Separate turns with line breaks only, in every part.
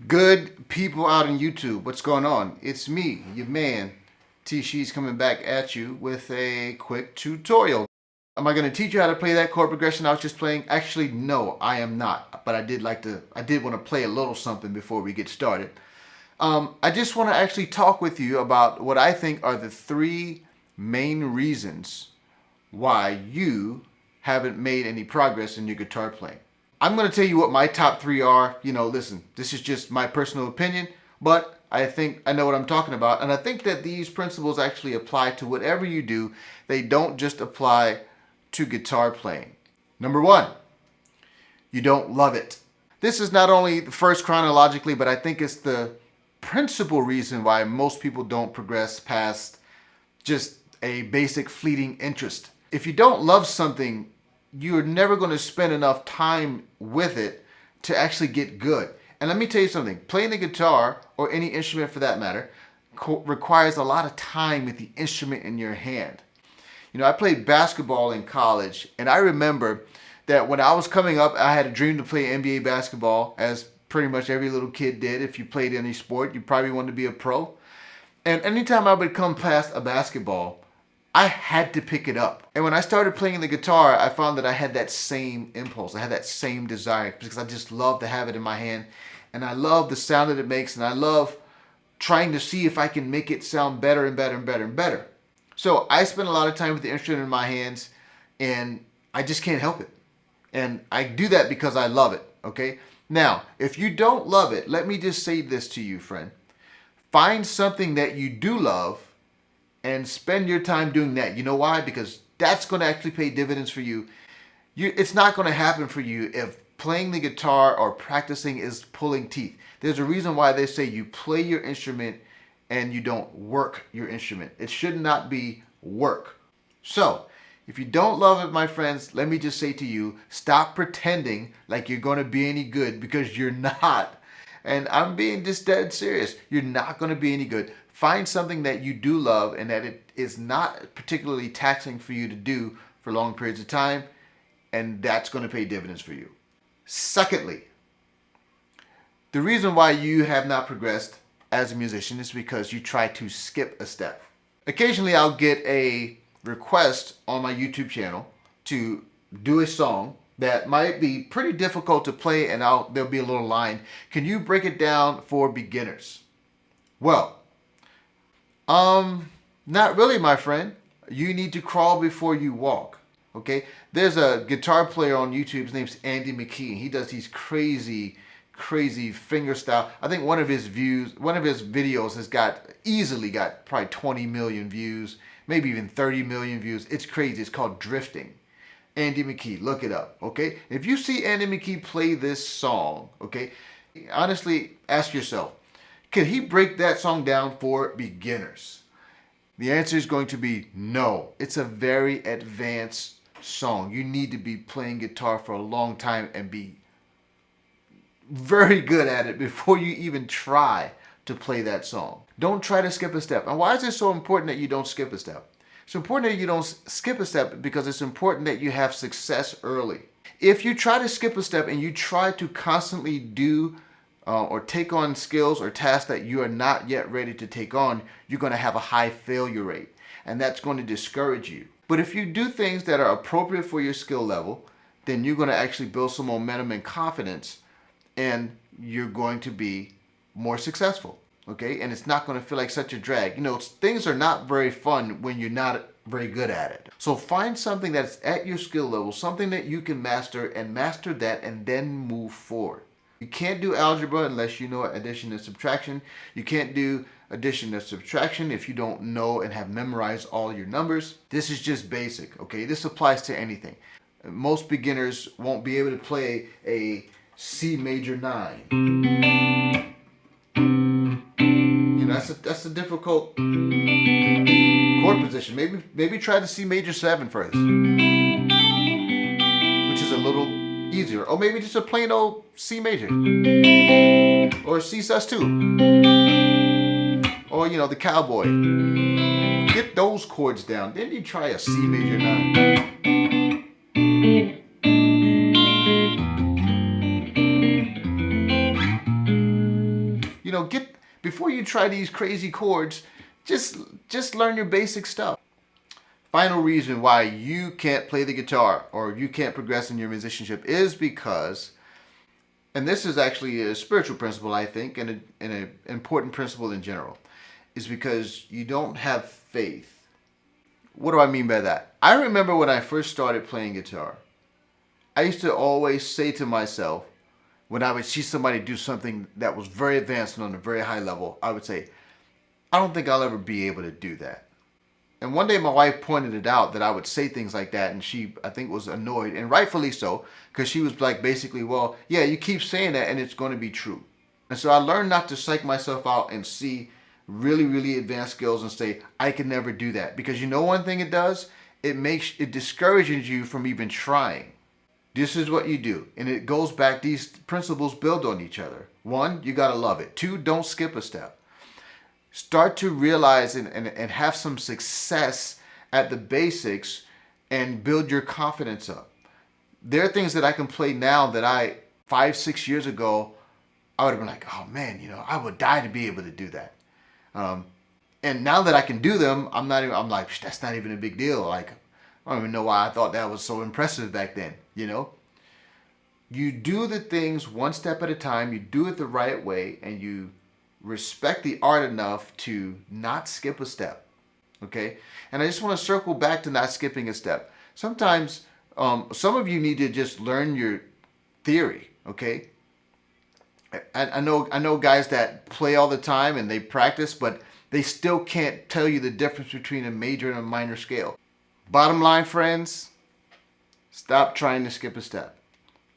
Good people out on YouTube, what's going on? It's me, your man, T She's coming back at you with a quick tutorial. Am I going to teach you how to play that chord progression I was just playing? Actually, no, I am not. But I did want to play a little something before we get started. I just want to actually talk with you about what I think are the three main reasons why you haven't made any progress in your guitar playing. I'm going to tell you what my top three are. Listen, this is just my personal opinion, but I think I know what I'm talking about. And I think that these principles actually apply to whatever you do. They don't just apply to guitar playing. Number one, you don't love it. This is not only the first chronologically, but I think it's the principal reason why most people don't progress past just a basic fleeting interest. If you don't love something, you're never going to spend enough time with it to actually get good. And let me tell you something, playing the guitar, or any instrument for that matter, requires a lot of time with the instrument in your hand. I played basketball in college, and I remember that when I was coming up, I had a dream to play NBA basketball, as pretty much every little kid did. If you played any sport, you probably wanted to be a pro. And anytime I would come past a basketball, I had to pick it up. And when I started playing the guitar, I found that I had that same impulse. I had that same desire because I just love to have it in my hand. And I love the sound that it makes. And I love trying to see if I can make it sound better and better and better and better. So I spend a lot of time with the instrument in my hands, and I just can't help it. And I do that because I love it, okay? Now, if you don't love it, let me just say this to you, friend. Find something that you do love and spend your time doing that. You know why? Because that's going to actually pay dividends for you. It's not going to happen for you if playing the guitar or practicing is pulling teeth. There's a reason why they say you play your instrument and you don't work your instrument. It should not be work. So, if you don't love it, my friends, let me just say to you, stop pretending like you're going to be any good, because you're not. And I'm being just dead serious. You're not going to be any good. Find something that you do love and that it is not particularly taxing for you to do for long periods of time, and that's going to pay dividends for you. Secondly, the reason why you have not progressed as a musician is because you try to skip a step. Occasionally I'll get a request on my YouTube channel to do a song that might be pretty difficult to play, and there'll be a little line, can you break it down for beginners? Well, not really, my friend. You need to crawl before you walk. Okay? There's a guitar player on YouTube. His name's Andy McKee. He does these crazy finger style. I think one of his videos has easily got probably 20 million views, maybe even 30 million views. It's crazy. It's called Drifting. Andy McKee, look it up, okay? If you see Andy McKee play this song, okay, honestly ask yourself, could he break that song down for beginners? The answer is going to be no. It's a very advanced song. You need to be playing guitar for a long time and be very good at it before you even try to play that song. Don't try to skip a step. And why is it so important that you don't skip a step? It's important that you don't skip a step because it's important that you have success early. If you try to skip a step and you try to constantly do or take on skills or tasks that you are not yet ready to take on, you're going to have a high failure rate, and that's going to discourage you. But if you do things that are appropriate for your skill level, then you're going to actually build some momentum and confidence, and you're going to be more successful. Okay, and it's not going to feel like such a drag. Things are not very fun when you're not very good at it. So find something that's at your skill level, something that you can master, and master that, and then move forward. You can't do algebra unless you know addition and subtraction. You can't do addition and subtraction if you don't know and have memorized all your numbers. This is just basic, okay? This applies to anything. Most beginners won't be able to play a C major 9. That's a difficult chord position. Maybe try the C major 7 first, which is a little easier. Or maybe just a plain old C major. Or C sus2. Or, you know, the cowboy. Get those chords down. Then you try a C major 9. You know, before you try these crazy chords, just learn your basic stuff. Final reason why you can't play the guitar or you can't progress in your musicianship is because, and this is actually a spiritual principle, I think, and an important principle in general, is because you don't have faith. What do I mean by that? I remember when I first started playing guitar, I used to always say to myself, when I would see somebody do something that was very advanced and on a very high level, I would say, I don't think I'll ever be able to do that. And one day my wife pointed it out that I would say things like that, and she, I think, was annoyed, and rightfully so, because she was like, basically, well, yeah, you keep saying that and it's going to be true. And so I learned not to psych myself out and see really, really advanced skills and say, I can never do that. Because you know one thing it does? It discourages you from even trying. This is what you do. And it goes back, these principles build on each other. 1, you got to love it. 2, don't skip a step. Start to realize and have some success at the basics and build your confidence up. There are things that I can play now that 5-6 years ago, I would have been like, oh man, you know, I would die to be able to do that. And now that I can do them, I'm like, that's not even a big deal. Like, I don't even know why I thought that was so impressive back then, you know? You do the things one step at a time, you do it the right way, and you respect the art enough to not skip a step, okay? And I just want to circle back to not skipping a step. Sometimes, some of you need to just learn your theory, okay? I know guys that play all the time and they practice, but they still can't tell you the difference between a major and a minor scale. Bottom line, friends, stop trying to skip a step.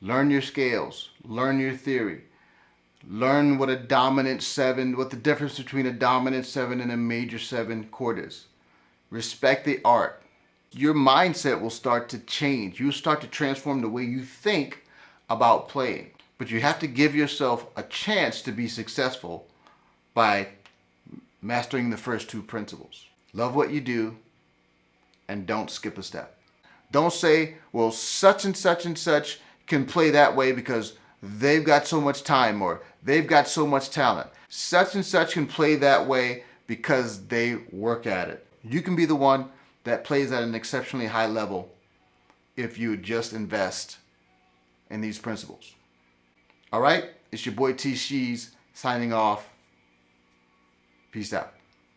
Learn your scales. Learn your theory. Learn what the difference between a dominant 7 and a major 7 chord is. Respect the art. Your mindset will start to change. You'll start to transform the way you think about playing. But you have to give yourself a chance to be successful by mastering the first 2 principles. Love what you do and don't skip a step. Don't say, well, such and such and such can play that way because they've got so much time or they've got so much talent. Such and such can play that way because they work at it. You can be the one that plays at an exceptionally high level if you just invest in these principles. All right, it's your boy T. Shees signing off. Peace out.